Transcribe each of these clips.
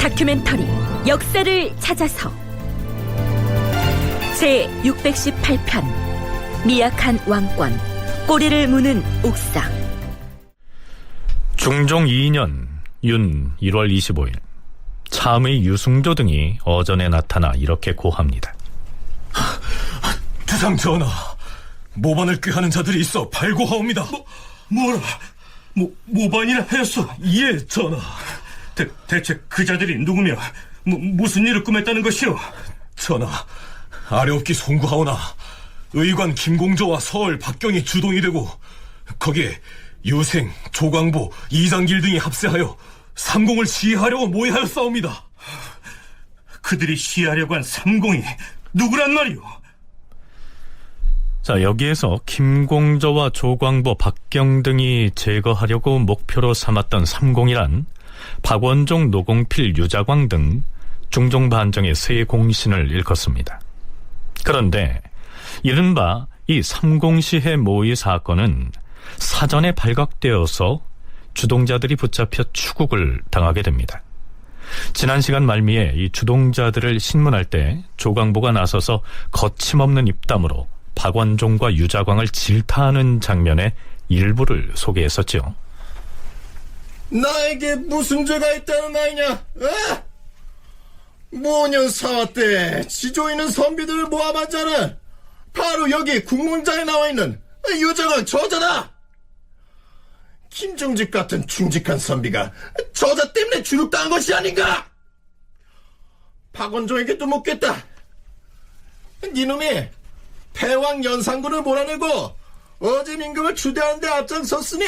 다큐멘터리 역사를 찾아서 제618편 미약한 왕권 꼬리를 무는 옥사. 중종 2년 윤 1월 25일 참의 유승조 등이 어전에 나타나 이렇게 고합니다. 주상 전하, 모반을 꾀하는 자들이 있어 발고하옵니다. 뭐라? 모반이라 하였어? 예, 전하. 대체 그 자들이 누구며 무슨 일을 꾸몄다는 것이오? 전하, 아래옵기 송구하오나 의관 김공조와 서울 박경이 주동이 되고 거기에 유생, 조광보, 이장길 등이 합세하여 삼공을 시해하려고 모의하였사옵니다. 그들이 시해하려고 한 삼공이 누구란 말이오? 자, 여기에서 김공조와 조광보, 박경 등이 제거하려고 목표로 삼았던 삼공이란 박원종, 노공필, 유자광 등 중종 반정의 세 공신을 일컫습니다. 그런데 이른바 이 삼공시해 모의 사건은 사전에 발각되어서 주동자들이 붙잡혀 추국을 당하게 됩니다. 지난 시간 말미에 이 주동자들을 신문할 때 조광보가 나서서 거침없는 입담으로 박원종과 유자광을 질타하는 장면의 일부를 소개했었죠. 나에게 무슨 죄가 있다는 아이냐? 모년 사화 때 지조 있는 선비들을 모함한 자는 바로 여기 국문장에 나와있는 유자광 저자다. 김종직 같은 충직한 선비가 저자 때문에 주눅당한 것이 아닌가? 박원종에게도 묻겠다. 니놈이 패왕 연산군을 몰아내고 어제 임금을 추대하는 데 앞장섰으니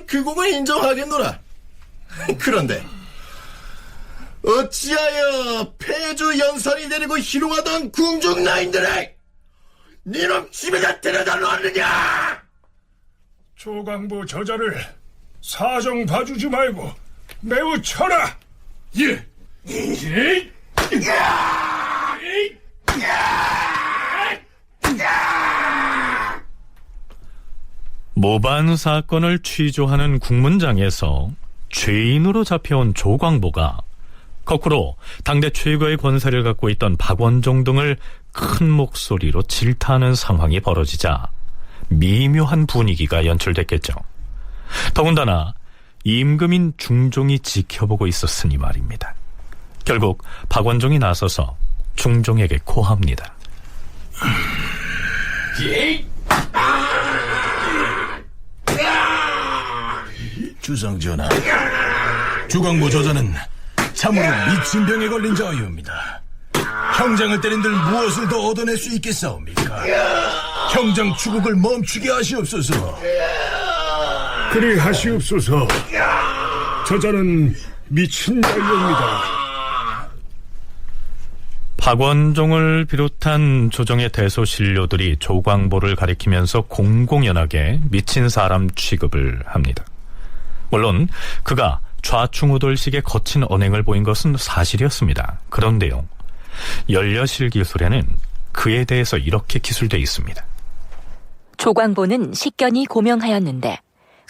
그 공을 인정하겠노라. 그런데 어찌하여 폐주 연산이 내리고 희롱하던 궁중 나인들을 니놈 집에다 데려다 놓았느냐? 조광보 저자를 사정 봐주지 말고 매우 쳐라. 예. 모반 사건을 취조하는 국문장에서 죄인으로 잡혀온 조광보가 거꾸로 당대 최고의 권세를 갖고 있던 박원종 등을 큰 목소리로 질타하는 상황이 벌어지자 미묘한 분위기가 연출됐겠죠. 더군다나 임금인 중종이 지켜보고 있었으니 말입니다. 결국 박원종이 나서서 중종에게 고합니다. 주상전하, 조광보 저자는 참으로 미친 병에 걸린 자유입니다. 형장을 때린들 무엇을 더 얻어낼 수 있겠사옵니까? 형장 추국을 멈추게 하시옵소서. 그리 하시옵소서. 저자는 미친 자유입니다. 박원종을 비롯한 조정의 대소신료들이 조광보를 가리키면서 공공연하게 미친 사람 취급을 합니다. 물론 그가 좌충우돌식의 거친 언행을 보인 것은 사실이었습니다. 그런데요, 연려실 기술에는 그에 대해서 이렇게 기술되어 있습니다. 조광보는 식견이 고명하였는데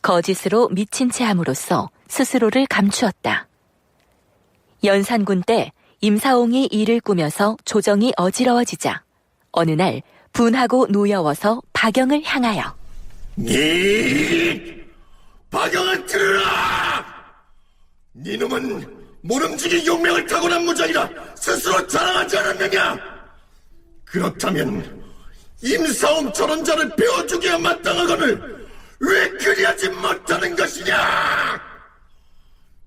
거짓으로 미친 채 함으로써 스스로를 감추었다. 연산군 때 임사옹이 일을 꾸며서 조정이 어지러워지자 어느 날 분하고 노여워서 박영을 향하여 박영을 들으라! 니놈은 모름지기 용맹을 타고난 무장이라 스스로 자랑하지 않았느냐? 그렇다면 임사옹 저런 자를 베어주기야 마땅하거늘 왜 그리하지 못하는 것이냐?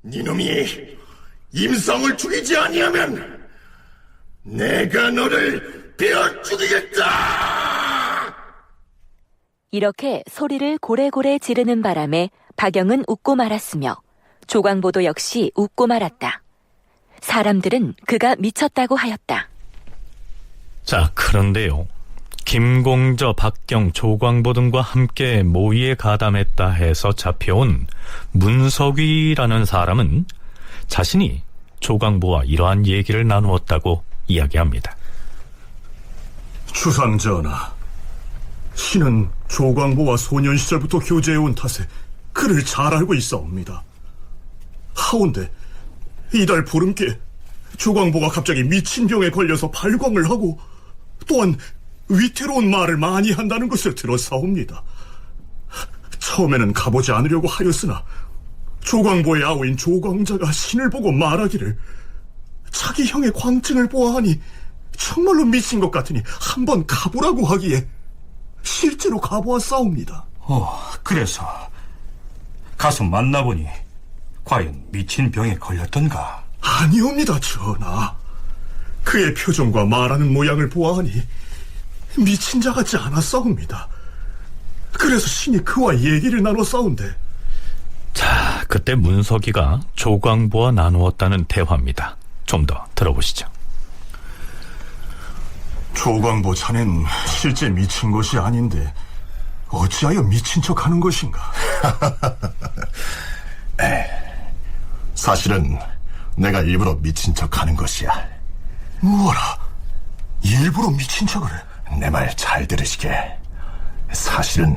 니놈이 임사옹을 죽이지 아니하면 내가 너를 베어 죽이겠다! 이렇게 소리를 고래고래 지르는 바람에 박영은 웃고 말았으며 조광보도 역시 웃고 말았다. 사람들은 그가 미쳤다고 하였다. 자, 그런데요, 김공저, 박경, 조광보 등과 함께 모의에 가담했다 해서 잡혀온 문석위라는 사람은 자신이 조광보와 이러한 얘기를 나누었다고 이야기합니다. 주상전하, 신은 조광보와 소년 시절부터 교제해온 탓에 그를 잘 알고 있사옵니다. 하온데 이달 보름께 조광보가 갑자기 미친 병에 걸려서 발광을 하고 또한 위태로운 말을 많이 한다는 것을 들었사옵니다. 처음에는 가보지 않으려고 하였으나 조광보의 아우인 조광자가 신을 보고 말하기를 자기 형의 광증을 보아하니 정말로 미친 것 같으니 한번 가보라고 하기에 실제로 가보았사옵니다. 그래서 가서 만나보니 과연 미친 병에 걸렸던가? 아니옵니다, 전하. 그의 표정과 말하는 모양을 보아하니 미친 자 같지 않았사옵니다. 그래서 신이 그와 얘기를 나눴사온데. 자, 그때 문석이가 조광보와 나누었다는 대화입니다. 좀 더 들어보시죠. 조광보 자넨 실제 미친 것이 아닌데 어찌하여 미친 척하는 것인가? 사실은 내가 일부러 미친 척하는 것이야. 무어라, 일부러 미친 척을 해? 내 말 잘 들으시게. 사실은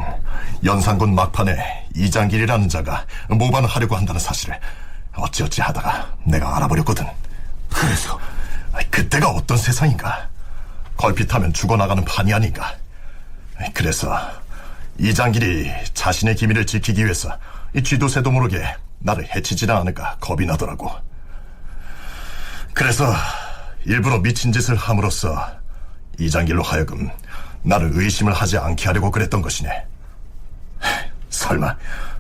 연산군 막판에 이장길이라는 자가 모반을 하려고 한다는 사실을 어찌어찌 하다가 내가 알아버렸거든. 그래서? 그때가 어떤 세상인가. 걸핏하면 죽어나가는 판이 아닌가. 그래서 이장길이 자신의 기밀을 지키기 위해서 이 쥐도 새도 모르게 나를 해치지는 않을까 겁이 나더라고. 그래서 일부러 미친 짓을 함으로써 이장길로 하여금 나를 의심을 하지 않게 하려고 그랬던 것이네. 설마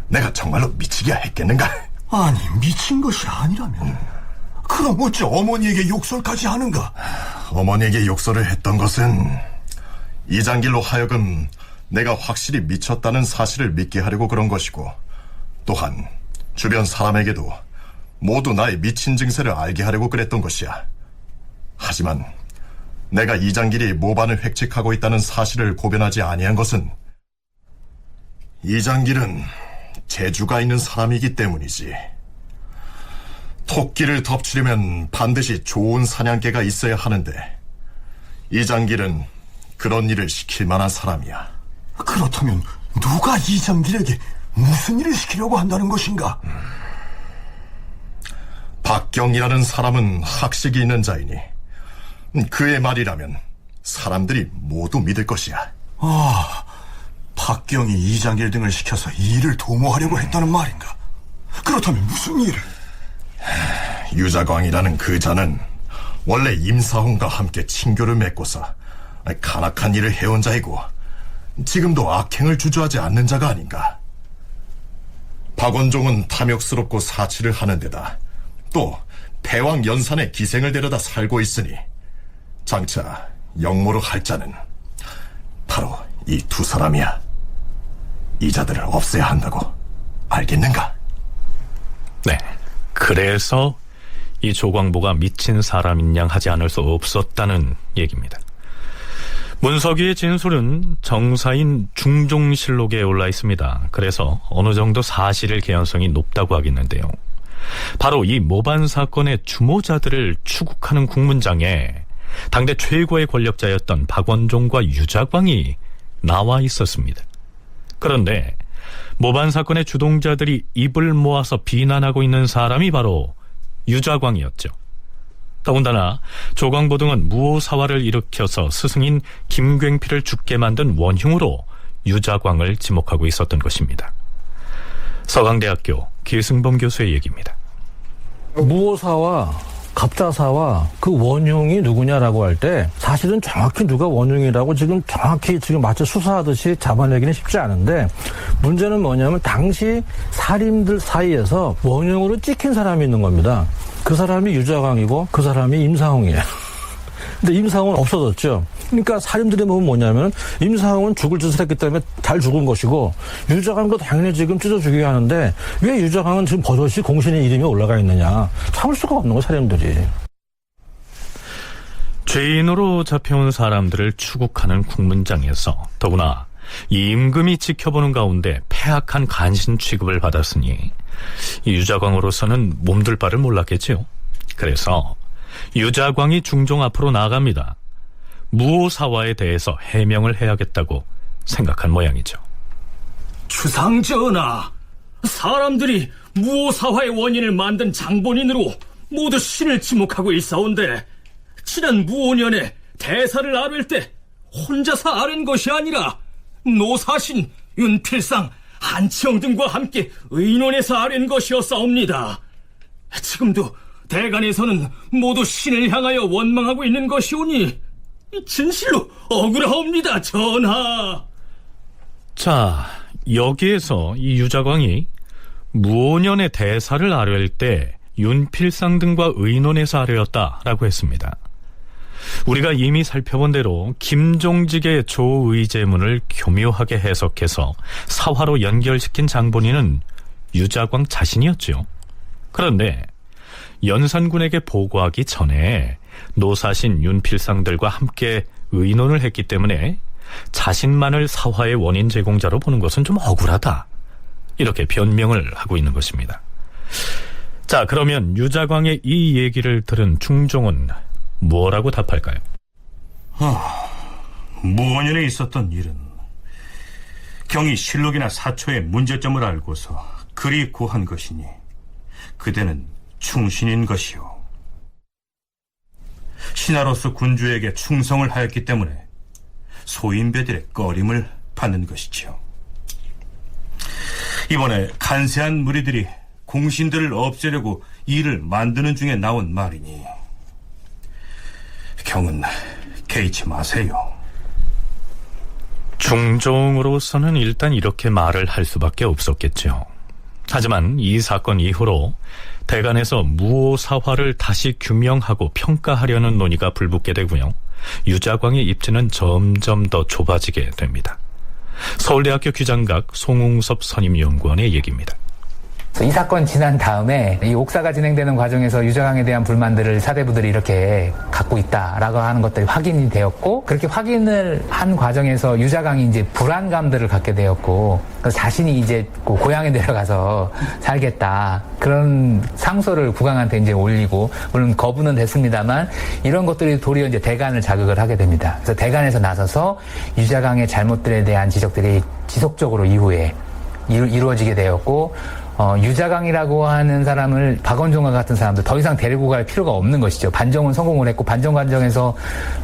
내가 정말로 미치기야 했겠는가? 아니, 미친 것이 아니라면 그럼 어찌 어머니에게 욕설까지 하는가? 어머니에게 욕설을 했던 것은 이장길로 하여금 내가 확실히 미쳤다는 사실을 믿게 하려고 그런 것이고, 또한 주변 사람에게도 모두 나의 미친 증세를 알게 하려고 그랬던 것이야. 하지만 내가 이장길이 모반을 획책하고 있다는 사실을 고변하지 아니한 것은 이장길은 재주가 있는 사람이기 때문이지. 토끼를 덮치려면 반드시 좋은 사냥개가 있어야 하는데 이장길은 그런 일을 시킬 만한 사람이야. 그렇다면 누가 이장길에게 무슨 일을 시키려고 한다는 것인가? 박경이라는 사람은 학식이 있는 자이니 그의 말이라면 사람들이 모두 믿을 것이야. 박경이 이장길 등을 시켜서 이 일을 도모하려고 했다는 말인가? 그렇다면 무슨 일을? 유자광이라는 그 자는 원래 임사홍과 함께 친교를 맺고서 간악한 일을 해온 자이고 지금도 악행을 주저하지 않는 자가 아닌가. 박원종은 탐욕스럽고 사치를 하는 데다 또 패왕 연산의 기생을 데려다 살고 있으니 장차 역모로 할 자는 바로 이 두 사람이야. 이 자들을 없애야 한다고 알겠는가? 네, 그래서 이 조광보가 미친 사람인 양 하지 않을 수 없었다는 얘기입니다. 문석이의 진술은 정사인 중종실록에 올라 있습니다. 그래서 어느 정도 사실일 개연성이 높다고 하겠는데요. 바로 이 모반 사건의 주모자들을 추국하는 국문장에 당대 최고의 권력자였던 박원종과 유자광이 나와 있었습니다. 그런데 모반 사건의 주동자들이 입을 모아서 비난하고 있는 사람이 바로 유자광이었죠. 더군다나 조광보 등은 무오사화를 일으켜서 스승인 김굉필을 죽게 만든 원흉으로 유자광을 지목하고 있었던 것입니다. 서강대학교 기승범 교수의 얘기입니다. 무오사와 갑자사와 그 원흉이 누구냐라고 할 때 사실은 정확히 누가 원흉이라고 정확히 마치 수사하듯이 잡아내기는 쉽지 않은데, 문제는 뭐냐면 당시 살인들 사이에서 원흉으로 찍힌 사람이 있는 겁니다. 그 사람이 유자광이고 그 사람이 임사홍이에요. 근데 임사홍은 없어졌죠. 그러니까 살인들의 몸은 뭐냐면 임사홍은 죽을 짓을 했기 때문에 잘 죽은 것이고 유자광도 당연히 지금 찢어 죽여야 하는데 왜 유자광은 지금 버젓이 공신의 이름이 올라가 있느냐. 참을 수가 없는 거 살인들이. 죄인으로 잡혀온 사람들을 추국하는 국문장에서 더구나 임금이 지켜보는 가운데 폐악한 간신 취급을 받았으니 이 유자광으로서는 몸둘 바를 몰랐겠지요. 그래서 유자광이 중종 앞으로 나아갑니다. 무오사화에 대해서 해명을 해야겠다고 생각한 모양이죠. 주상전하, 사람들이 무오사화의 원인을 만든 장본인으로 모두 신을 지목하고 있사온데 지난 무오년에 대사를 아뢰 때 혼자서 아뢰는 것이 아니라 노사신, 윤필상, 한치영 등과 함께 의논해서 아뢰는 것이었사옵니다. 지금도 대간에서는 모두 신을 향하여 원망하고 있는 것이오니 진실로 억울하옵니다, 전하. 자, 여기에서 이 유자광이 무오년의 대사를 아뢰을 때 윤필상 등과 의논해서 아뢰었다라고 했습니다. 우리가 이미 살펴본 대로 김종직의 조의제문을 교묘하게 해석해서 사화로 연결시킨 장본인은 유자광 자신이었죠. 그런데 연산군에게 보고하기 전에 노사신 윤필상들과 함께 의논을 했기 때문에 자신만을 사화의 원인 제공자로 보는 것은 좀 억울하다, 이렇게 변명을 하고 있는 것입니다. 자, 그러면 유자광의 이 얘기를 들은 중종은 뭐라고 답할까요? 무오년에 있었던 일은 경이 실록이나 사초의 문제점을 알고서 그리 고한 것이니 그대는 충신인 것이요, 신하로서 군주에게 충성을 하였기 때문에 소인배들의 꺼림을 받는 것이지요. 이번에 간세한 무리들이 공신들을 없애려고 일을 만드는 중에 나온 말이니 경은 개의치 마세요. 중종으로서는 일단 이렇게 말을 할 수밖에 없었겠죠. 하지만 이 사건 이후로 대간에서 무오사화를 다시 규명하고 평가하려는 논의가 불붙게 되고요. 유자광의 입지는 점점 더 좁아지게 됩니다. 서울대학교 규장각 송웅섭 선임연구원의 얘기입니다. 이 사건 지난 다음에 이 옥사가 진행되는 과정에서 유자광에 대한 불만들을 사대부들이 이렇게 갖고 있다라고 하는 것들이 확인이 되었고, 그렇게 확인을 한 과정에서 유자광이 이제 불안감들을 갖게 되었고, 그래서 자신이 이제 고향에 내려가서 살겠다, 그런 상소를 국왕한테 이제 올리고, 물론 거부는 됐습니다만 이런 것들이 도리어 이제 대간을 자극을 하게 됩니다. 그래서 대간에서 나서서 유자광의 잘못들에 대한 지적들이 지속적으로 이후에 이루어지게 되었고, 유자광이라고 하는 사람을 박원종과 같은 사람들 더 이상 데리고 갈 필요가 없는 것이죠. 반정은 성공을 했고, 반정 과정에서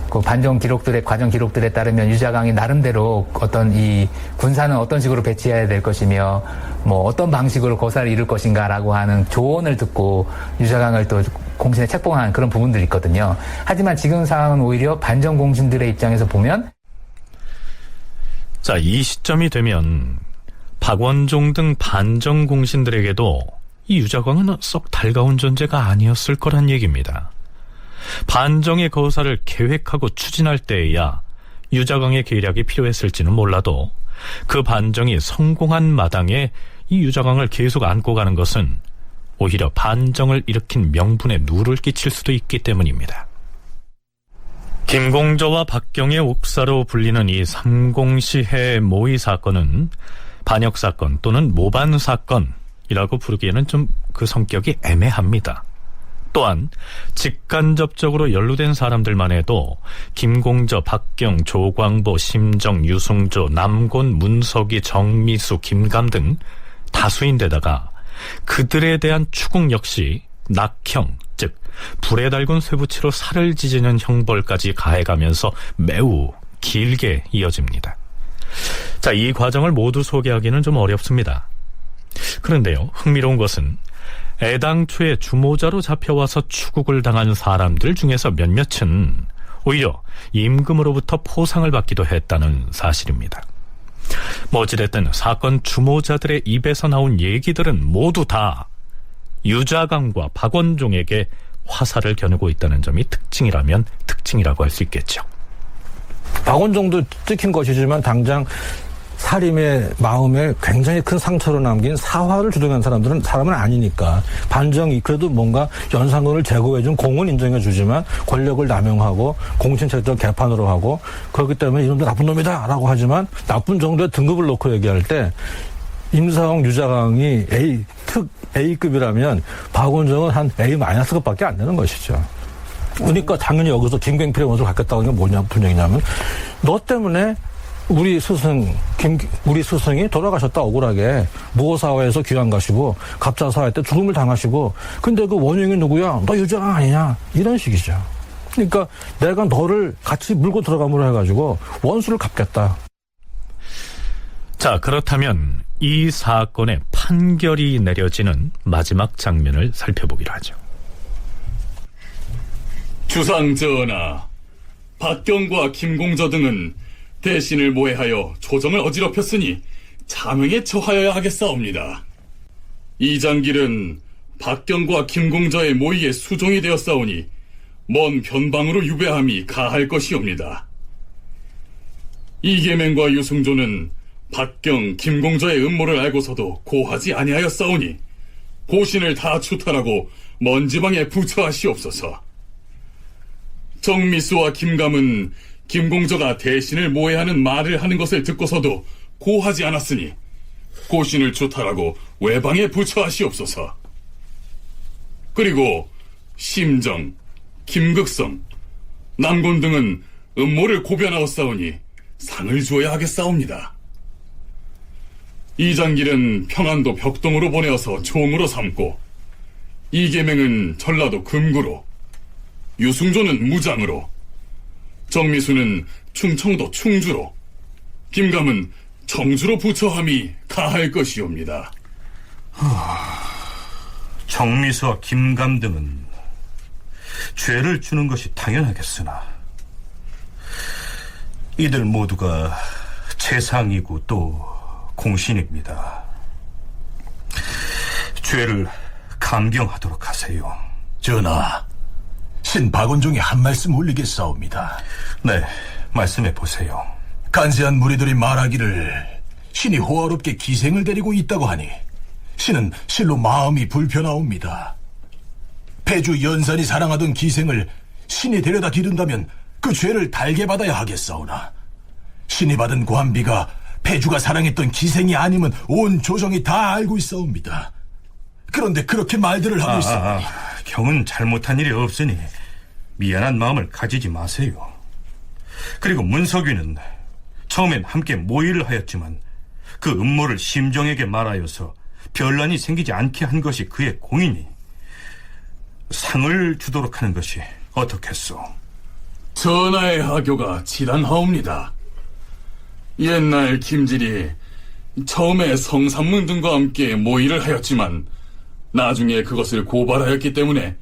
그 반정 기록들의 과정 기록들에 따르면 유자광이 나름대로 어떤 이 군사는 어떤 식으로 배치해야 될 것이며 뭐 어떤 방식으로 거사를 이룰 것인가라고 하는 조언을 듣고 유자광을 또 공신에 책봉한 그런 부분들이 있거든요. 하지만 지금 상황은 오히려 반정 공신들의 입장에서 보면, 자, 이 시점이 되면 박원종 등 반정 공신들에게도 이 유자광은 썩 달가운 존재가 아니었을 거란 얘기입니다. 반정의 거사를 계획하고 추진할 때에야 유자광의 계략이 필요했을지는 몰라도 그 반정이 성공한 마당에 이 유자광을 계속 안고 가는 것은 오히려 반정을 일으킨 명분에 누를 끼칠 수도 있기 때문입니다. 김공저와 박경의 옥사로 불리는 이 삼공시해 모의 사건은 반역사건 또는 모반사건이라고 부르기에는 좀 그 성격이 애매합니다. 또한 직간접적으로 연루된 사람들만 해도 김공저, 박경, 조광보, 심정, 유승조, 남곤, 문석이, 정미수, 김감 등 다수인데다가 그들에 대한 추궁 역시 낙형, 즉 불에 달군 쇠붙이로 살을 찢는 형벌까지 가해가면서 매우 길게 이어집니다. 자, 이 과정을 모두 소개하기는 좀 어렵습니다. 그런데요, 흥미로운 것은 애당초에 주모자로 잡혀와서 추국을 당한 사람들 중에서 몇몇은 오히려 임금으로부터 포상을 받기도 했다는 사실입니다. 뭐 어찌됐든 사건 주모자들의 입에서 나온 얘기들은 모두 다 유자광과 박원종에게 화살을 겨누고 있다는 점이 특징이라면 특징이라고 할 수 있겠죠. 박원종도 찍힌 것이지만 당장 사림의 마음에 굉장히 큰 상처로 남긴 사화를 주동한 사람은 아니니까, 반정이 그래도 뭔가 연산군을 제거해준 공은 인정해주지만 권력을 남용하고 공신책적 개판으로 하고, 그렇기 때문에 이놈들 나쁜 놈이다 라고 하지만 나쁜 정도의 등급을 놓고 얘기할 때 임사홍, 유자광이 A급이라면 박원종은 한 A-급밖에 안 되는 것이죠. 그러니까 당연히 여기서 김갱필의 원수를 갖겠다고 하는 게 무슨 얘기냐면, 너 때문에 우리 스승이 돌아가셨다 억울하게 무호사화에서 귀양 가시고 갑자사화 때 죽음을 당하시고 근데 그 원흉이 누구야? 너 유자강 아니냐? 이런 식이죠. 그러니까 내가 너를 같이 물고 들어감으로 해가지고 원수를 갚겠다. 자, 그렇다면 이 사건의 판결이 내려지는 마지막 장면을 살펴보기로 하죠. 주상전하, 박경과 김공저 등은 대신을 모해하여 조정을 어지럽혔으니 장흥에 처하여야 하겠사옵니다. 이장길은 박경과 김공저의 모의에 수종이 되었사오니 먼 변방으로 유배함이 가할 것이옵니다. 이계맹과 유승조는 박경, 김공저의 음모를 알고서도 고하지 아니하였사오니 고신을 다 추탈하고 먼 지방에 부처하시옵소서. 정미수와 김감은 김공저가 대신을 모해하는 말을 하는 것을 듣고서도 고하지 않았으니 고신을 추탈하고 외방에 부처하시옵소서. 그리고 심정, 김극성, 남곤 등은 음모를 고변하였사오니 상을 주어야 하겠사옵니다. 이장길은 평안도 벽동으로 보내어서 종으로 삼고 이계맹은 전라도 금구로, 유승조는 무장으로, 정미수는 충청도 충주로, 김감은 청주로 부처함이 가할 것이옵니다. 정미수와 김감 등은 죄를 주는 것이 당연하겠으나 이들 모두가 재상이고 또 공신입니다. 죄를 감경하도록 하세요. 전하, 신 박원종이 한 말씀 올리겠사옵니다. 네, 말씀해 보세요. 간세한 무리들이 말하기를 신이 호화롭게 기생을 데리고 있다고 하니 신은 실로 마음이 불편하옵니다. 폐주 연산이 사랑하던 기생을 신이 데려다 기른다면 그 죄를 달게 받아야 하겠사오나 신이 받은 관비가 폐주가 사랑했던 기생이 아니면 온 조정이 다 알고 있사옵니다. 그런데 그렇게 말들을 하고 있사오니 경은 잘못한 일이 없으니 미안한 마음을 가지지 마세요. 그리고 문석위는 처음엔 함께 모의를 하였지만 그 음모를 심정에게 말하여서 변란이 생기지 않게 한 것이 그의 공이니 상을 주도록 하는 것이 어떻겠소? 전하의 하교가 지단하옵니다. 옛날 김질이 처음에 성삼문 등과 함께 모의를 하였지만 나중에 그것을 고발하였기 때문에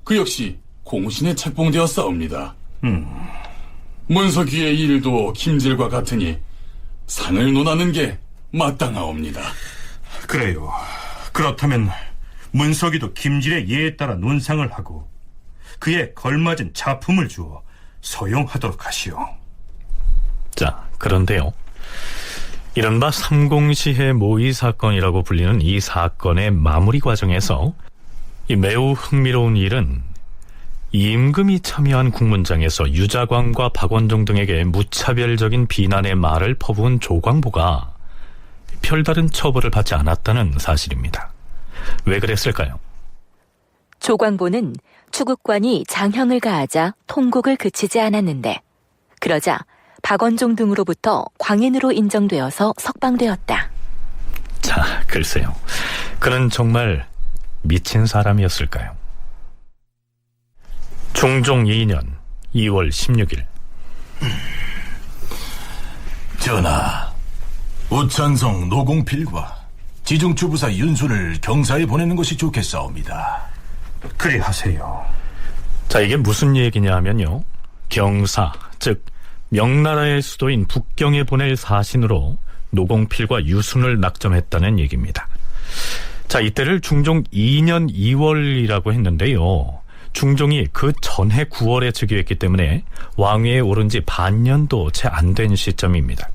그 역시 공신에 책봉되었사옵니다. 문석위의 일도 김질과 같으니 상을 논하는 게 마땅하옵니다. 그래요. 그렇다면 문석이도 김질의 예에 따라 논상을 하고 그에 걸맞은 자품을 주어 서용하도록 하시오. 자, 그런데요. 이른바 삼공시해 모의 사건이라고 불리는 이 사건의 마무리 과정에서 이 매우 흥미로운 일은 임금이 참여한 국문장에서 유자광과 박원종 등에게 무차별적인 비난의 말을 퍼부은 조광보가 별다른 처벌을 받지 않았다는 사실입니다. 왜 그랬을까요? 조광보는 추국관이 장형을 가하자 통곡을 그치지 않았는데 그러자 박원종 등으로부터 광인으로 인정되어서 석방되었다. 자, 글쎄요. 그는 정말 미친 사람이었을까요? 중종 2년 2월 16일 전하, 우찬성 노공필과 지중추부사 윤수를 경사에 보내는 것이 좋겠사옵니다. 그리 하세요. 자, 이게 무슨 얘기냐 하면요. 경사, 즉 명나라의 수도인 북경에 보낼 사신으로 노공필과 유순을 낙점했다는 얘기입니다. 자, 이때를 중종 2년 2월이라고 했는데요. 중종이 그 전해 9월에 즉위했기 때문에 왕위에 오른 지 반년도 채 안 된 시점입니다.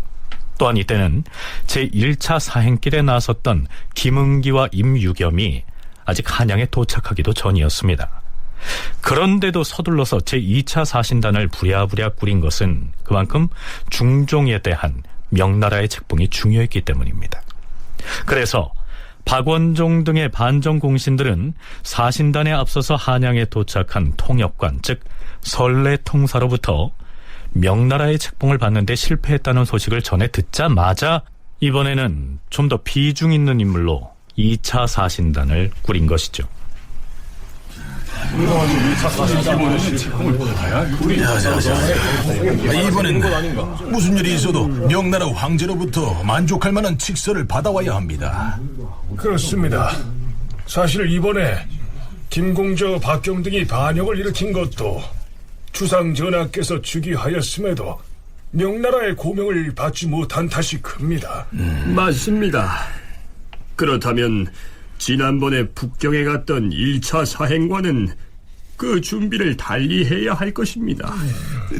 또한 이때는 제1차 사행길에 나섰던 김응기와 임유겸이 아직 한양에 도착하기도 전이었습니다. 그런데도 서둘러서 제2차 사신단을 부랴부랴 꾸린 것은 그만큼 중종에 대한 명나라의 책봉이 중요했기 때문입니다. 그래서 박원종 등의 반정 공신들은 사신단에 앞서서 한양에 도착한 통역관, 즉 선례 통사로부터 명나라의 책봉을 받는데 실패했다는 소식을 전해 듣자마자 이번에는 좀 더 비중 있는 인물로 2차 사신단을 꾸린 것이죠. 이번엔 무슨 일이 있어도 명나라 황제로부터 만족할 만한 칙서를 받아와야 합니다. 그렇습니다. 사실 이번에 김공저, 박경 등이 반역을 일으킨 것도 주상 전하께서 즉위하였음에도 명나라의 고명을 받지 못한 탓이 큽니다. 맞습니다. 그렇다면 지난번에 북경에 갔던 1차 사행과는 그 준비를 달리 해야 할 것입니다.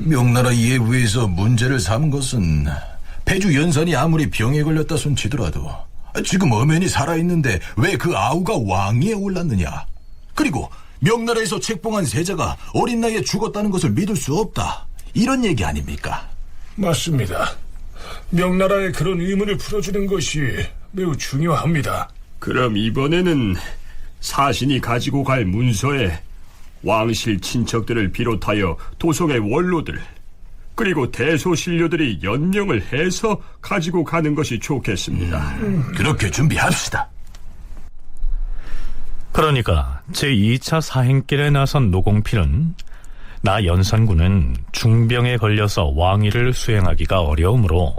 명나라 예부에서 문제를 삼은 것은 패주 연산이 아무리 병에 걸렸다 손치더라도 지금 엄연히 살아있는데 왜 그 아우가 왕위에 올랐느냐. 그리고 명나라에서 책봉한 세자가 어린 나이에 죽었다는 것을 믿을 수 없다, 이런 얘기 아닙니까? 맞습니다. 명나라의 그런 의문을 풀어주는 것이 매우 중요합니다. 그럼 이번에는 사신이 가지고 갈 문서에 왕실 친척들을 비롯하여 도성의 원로들 그리고 대소신료들이 연명을 해서 가지고 가는 것이 좋겠습니다. 그렇게 준비합시다. 그러니까 제2차 사행길에 나선 노공필은 나 연산군은 중병에 걸려서 왕위를 수행하기가 어려우므로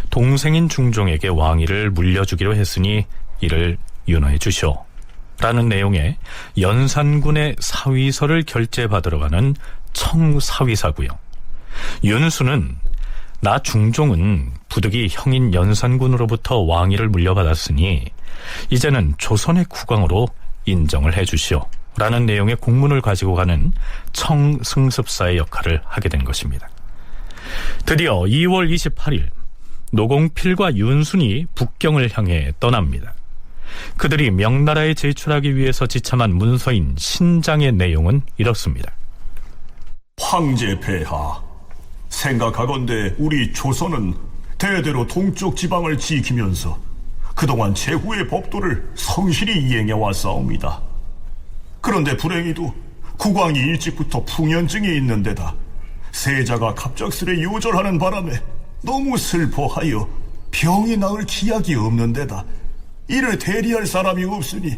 동생인 중종에게 왕위를 물려주기로 했으니 이를 윤호해 주시오 라는 내용의 연산군의 사위서를 결재받으러 가는 청사위사고요. 윤수는 나 중종은 부득이 형인 연산군으로부터 왕위를 물려받았으니 이제는 조선의 국왕으로 인정을 해 주시오 라는 내용의 공문을 가지고 가는 청승습사의 역할을 하게 된 것입니다. 드디어 2월 28일 노공필과 윤순이 북경을 향해 떠납니다. 그들이 명나라에 제출하기 위해서 지참한 문서인 신장의 내용은 이렇습니다. 황제 폐하, 생각하건대 우리 조선은 대대로 동쪽 지방을 지키면서 그동안 제후의 법도를 성실히 이행해 왔사옵니다. 그런데 불행히도 국왕이 일찍부터 풍연증이 있는 데다 세자가 갑작스레 요절하는 바람에 너무 슬퍼하여 병이 나을 기약이 없는 데다 이를 대리할 사람이 없으니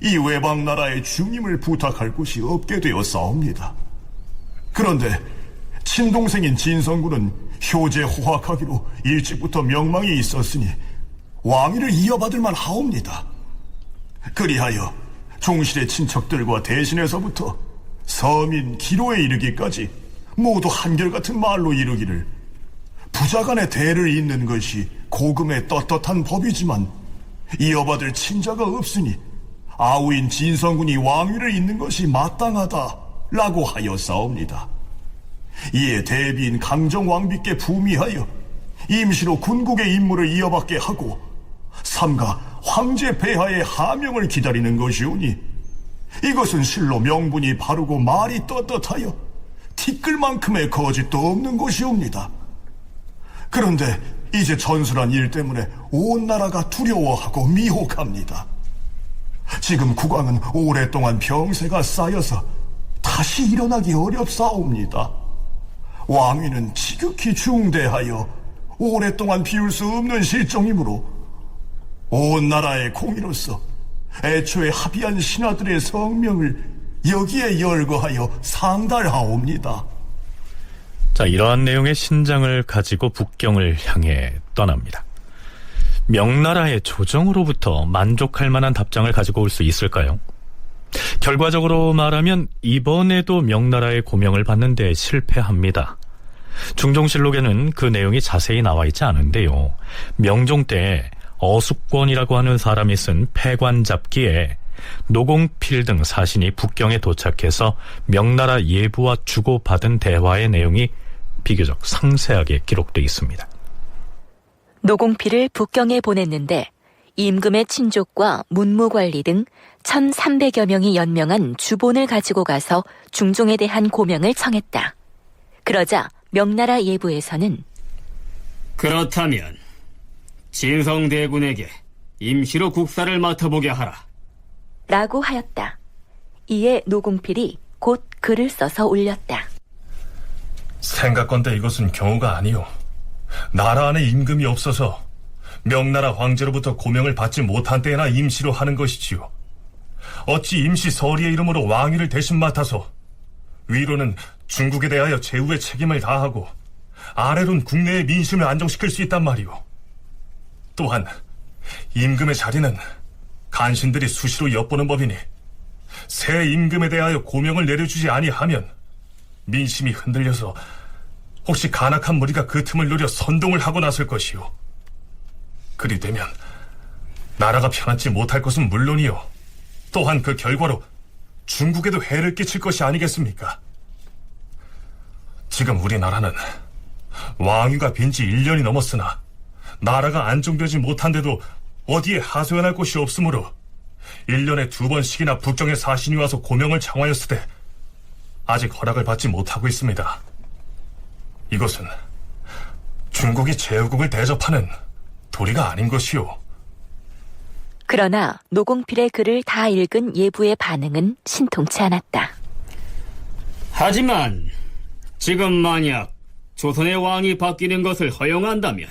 이 외방 나라의 중임을 부탁할 곳이 없게 되었사옵니다. 그런데 친동생인 진성군은 효제 호학하기로 일찍부터 명망이 있었으니 왕위를 이어받을 만하옵니다. 그리하여 종실의 친척들과 대신에서부터 서민 기로에 이르기까지 모두 한결같은 말로 이르기를 부자간의 대를 잇는 것이 고금의 떳떳한 법이지만 이어받을 친자가 없으니 아우인 진성군이 왕위를 잇는 것이 마땅하다라고 하였사옵니다. 이에 대비인 강정왕비께 부미하여 임시로 군국의 임무를 이어받게 하고 삼가 황제 폐하의 하명을 기다리는 것이오니 이것은 실로 명분이 바르고 말이 떳떳하여 티끌만큼의 거짓도 없는 것이옵니다. 그런데 이제 전술한 일 때문에 온 나라가 두려워하고 미혹합니다. 지금 국왕은 오랫동안 병세가 쌓여서 다시 일어나기 어렵사옵니다. 왕위는 지극히 중대하여 오랫동안 비울 수 없는 실정이므로 온 나라의 공의로서 애초에 합의한 신하들의 성명을 여기에 열거하여 상달하옵니다. 자, 이러한 내용의 신장을 가지고 북경을 향해 떠납니다. 명나라의 조정으로부터 만족할 만한 답장을 가지고 올 수 있을까요? 결과적으로 말하면 이번에도 명나라의 고명을 받는 데 실패합니다. 중종실록에는 그 내용이 자세히 나와 있지 않은데요. 명종 때 어숙권이라고 하는 사람이 쓴 패관잡기에 노공필 등 사신이 북경에 도착해서 명나라 예부와 주고받은 대화의 내용이 비교적 상세하게 기록되어 있습니다. 노공필을 북경에 보냈는데 임금의 친족과 문무관리 등 1,300여 명이 연명한 주본을 가지고 가서 중종에 대한 고명을 청했다. 그러자 명나라 예부에서는 그렇다면 진성대군에게 임시로 국사를 맡아보게 하라 라고 하였다. 이에 노공필이 곧 글을 써서 올렸다. 생각건대 이것은 경우가 아니오. 나라 안에 임금이 없어서 명나라 황제로부터 고명을 받지 못한 때에나 임시로 하는 것이지요. 어찌 임시 서리의 이름으로 왕위를 대신 맡아서 위로는 중국에 대하여 제후의 책임을 다하고 아래로는 국내의 민심을 안정시킬 수 있단 말이오. 또한 임금의 자리는 간신들이 수시로 엿보는 법이니 새 임금에 대하여 고명을 내려주지 아니하면 민심이 흔들려서 혹시 간악한 무리가 그 틈을 노려 선동을 하고 나설 것이오. 그리 되면 나라가 편안치 못할 것은 물론이요, 또한 그 결과로 중국에도 해를 끼칠 것이 아니겠습니까? 지금 우리나라는 왕위가 빈 지 1년이 넘었으나 나라가 안정되지 못한데도 어디에 하소연할 곳이 없으므로 1년에 2번씩이나 북경의 사신이 와서 고명을 청하였으되 아직 허락을 받지 못하고 있습니다. 이것은 중국이 제후국을 대접하는 도리가 아닌 것이오. 그러나 노공필의 글을 다 읽은 예부의 반응은 신통치 않았다. 하지만 지금 만약 조선의 왕이 바뀌는 것을 허용한다면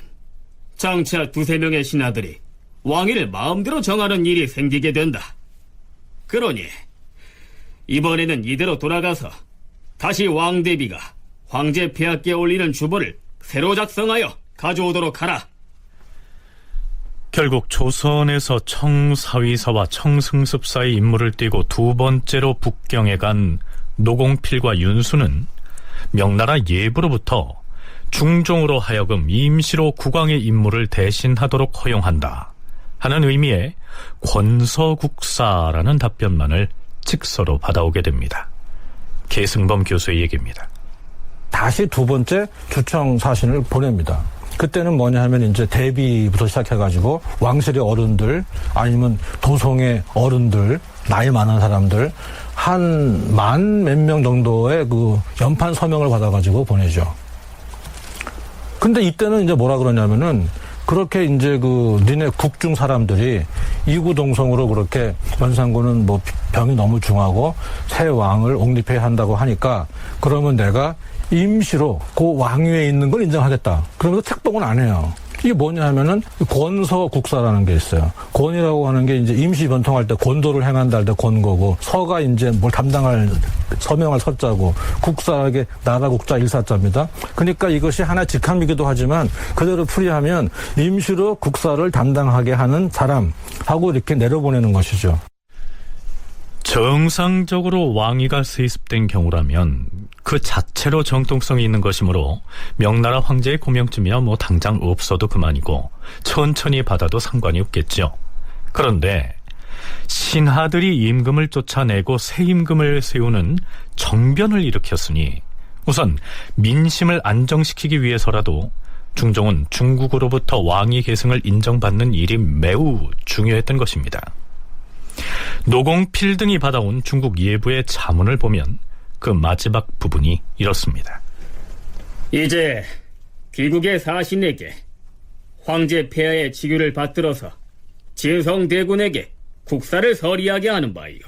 장차 2-3명의 신하들이 왕위를 마음대로 정하는 일이 생기게 된다. 그러니 이번에는 이대로 돌아가서 다시 왕대비가 황제 폐하께 올리는 주보를 새로 작성하여 가져오도록 하라. 결국 조선에서 청사위사와 청승습사의 임무를 띠고 2번째로 북경에 간 노공필과 윤수는 명나라 예부로부터 중종으로 하여금 임시로 국왕의 임무를 대신하도록 허용한다 하는 의미의 권서국사라는 답변만을 직서로 받아오게 됩니다. 계승범 교수의 얘기입니다. 다시 2번째 주청 사신을 보냅니다. 그때는 뭐냐 하면 이제 대비부터 시작해가지고 왕실의 어른들 아니면 도성의 어른들, 나이 많은 사람들 한 만 몇 명 정도의 그 연판 서명을 받아가지고 보내죠. 근데 이때는 이제 뭐라 그러냐면은 그렇게 이제 그 니네 국중 사람들이 이구동성으로 그렇게 연산군은 뭐 병이 너무 중하고 새 왕을 옹립해야 한다고 하니까 그러면 내가 임시로 그 왕위에 있는 걸 인정하겠다. 그러면서 책봉은 안 해요. 이게 뭐냐 하면은 권서국사라는 게 있어요. 권이라고 하는 게 이제 임시 변통할 때 권도를 행한다 할 때 권거고, 서가 이제 뭘 담당할 서명할 서자고, 국사하게 나라 국자 일사자입니다. 그러니까 이것이 하나의 직함이기도 하지만 그대로 풀이하면 임시로 국사를 담당하게 하는 사람하고 이렇게 내려보내는 것이죠. 정상적으로 왕위가 세습된 경우라면 그 자체로 정통성이 있는 것이므로 명나라 황제의 고명쯤이야 뭐 당장 없어도 그만이고 천천히 받아도 상관이 없겠죠. 그런데 신하들이 임금을 쫓아내고 새 임금을 세우는 정변을 일으켰으니 우선 민심을 안정시키기 위해서라도 중종은 중국으로부터 왕위 계승을 인정받는 일이 매우 중요했던 것입니다. 노공필 등이 받아온 중국 예부의 자문을 보면 그 마지막 부분이 이렇습니다. 이제 귀국의 사신에게 황제 폐하의 직유를 받들어서 진성대군에게 국사를 서리하게 하는 바이요.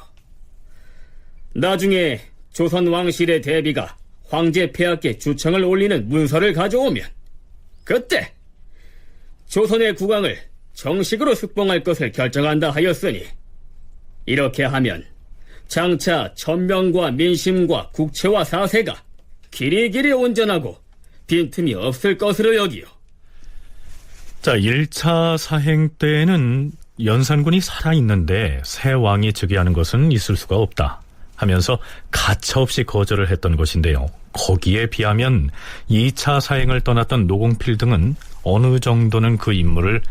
나중에 조선 왕실의 대비가 황제 폐하께 주청을 올리는 문서를 가져오면 그때 조선의 국왕을 정식으로 숙봉할 것을 결정한다 하였으니 이렇게 하면 장차 천명과 민심과 국채와 사세가 길이길이 온전하고 빈틈이 없을 것으로 여기요. 자, 1차 사행 때에는 연산군이 살아있는데 새 왕이 즉위하는 것은 있을 수가 없다 하면서 가차없이 거절을 했던 것인데요. 거기에 비하면 2차 사행을 떠났던 노공필 등은 어느 정도는 그 임무를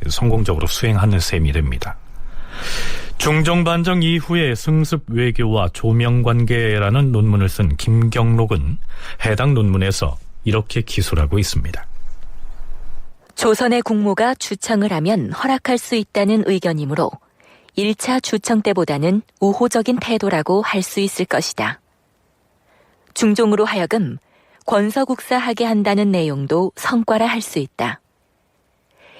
성공적으로 수행하는 셈이 됩니다. 중종반정 이후에 승습 외교와 조명관계라는 논문을 쓴 김경록은 해당 논문에서 이렇게 기술하고 있습니다. 조선의 국모가 주청을 하면 허락할 수 있다는 의견이므로 1차 주청 때보다는 우호적인 태도라고 할 수 있을 것이다. 중종으로 하여금 권서국사하게 한다는 내용도 성과라 할 수 있다.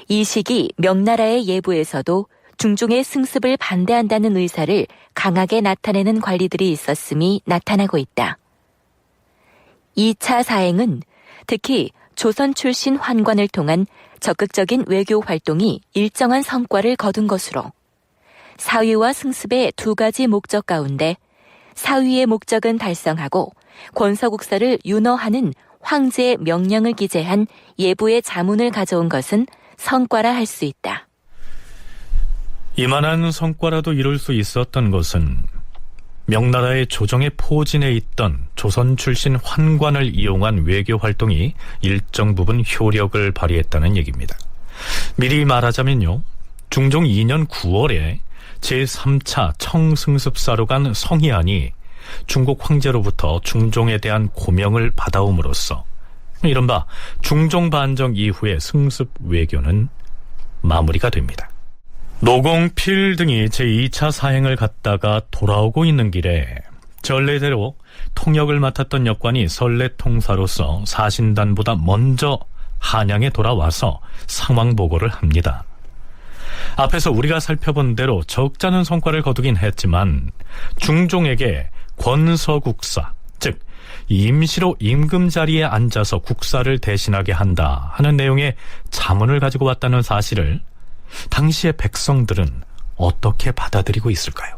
이 시기 명나라의 예부에서도 중종의 승습을 반대한다는 의사를 강하게 나타내는 관리들이 있었음이 나타나고 있다. 2차 사행은 특히 조선 출신 환관을 통한 적극적인 외교 활동이 일정한 성과를 거둔 것으로 사위와 승습의 두 가지 목적 가운데 사위의 목적은 달성하고 권서국사를 윤허하는 황제의 명령을 기재한 예부의 자문을 가져온 것은 성과라 할 수 있다. 이만한 성과라도 이룰 수 있었던 것은 명나라의 조정의 포진에 있던 조선 출신 환관을 이용한 외교 활동이 일정 부분 효력을 발휘했다는 얘기입니다. 미리 말하자면요, 중종 2년 9월에 제3차 청승습사로 간 성희안이 중국 황제로부터 중종에 대한 고명을 받아옴으로써 이른바 중종 반정 이후의 승습 외교는 마무리가 됩니다. 노공필 등이 제2차 사행을 갔다가 돌아오고 있는 길에 전례대로 통역을 맡았던 역관이 선례통사로서 사신단보다 먼저 한양에 돌아와서 상황 보고를 합니다. 앞에서 우리가 살펴본 대로 적잖은 성과를 거두긴 했지만 중종에게 권서국사, 즉 임시로 임금 자리에 앉아서 국사를 대신하게 한다 하는 내용의 자문을 가지고 왔다는 사실을 당시의 백성들은 어떻게 받아들이고 있을까요?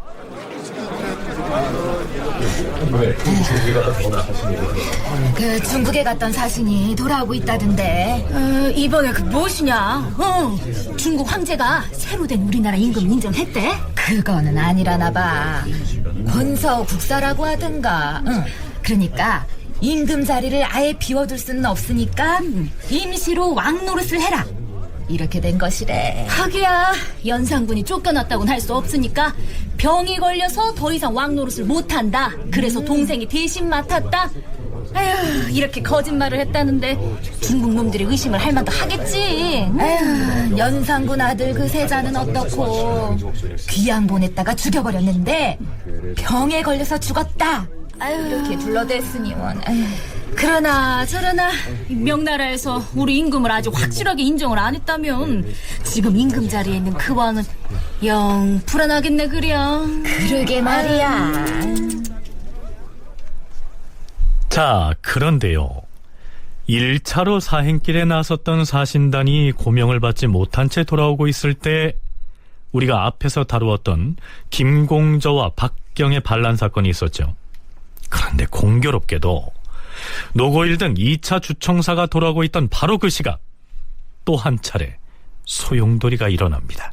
그 중국에 갔던 사신이 돌아오고 있다던데. 이번에 그 무엇이냐? 중국 황제가 새로 된 우리나라 임금 인정했대? 그거는 아니라나 봐. 권서 국사라고 하던가. 그러니까 임금 자리를 아예 비워둘 수는 없으니까 임시로 왕 노릇을 해라, 이렇게 된 것이래. 하기야 연산군이 쫓겨났다고는 할 수 없으니까 병이 걸려서 더 이상 왕 노릇을 못한다, 그래서 동생이 대신 맡았다. 아휴, 이렇게 거짓말을 했다는데 중국 놈들이 의심을 할 만도 하겠지. 아휴, 연산군 아들 그 세자는 어떻고, 귀양 보냈다가 죽여버렸는데 병에 걸려서 죽었다, 아휴, 이렇게 둘러댔으니 원. 그러나 저러나 명나라에서 우리 임금을 아주 확실하게 인정을 안 했다면 지금 임금 자리에 있는 그 왕은 영 불안하겠네. 그려. 그러게 말이야. 자, 그런데요, 1차로 사행길에 나섰던 사신단이 고명을 받지 못한 채 돌아오고 있을 때 우리가 앞에서 다루었던 김공저와 박경의 반란 사건이 있었죠. 그런데 공교롭게도 노고일 등 2차 주청사가 돌아오고 있던 바로 그 시각, 또 한 차례 소용돌이가 일어납니다.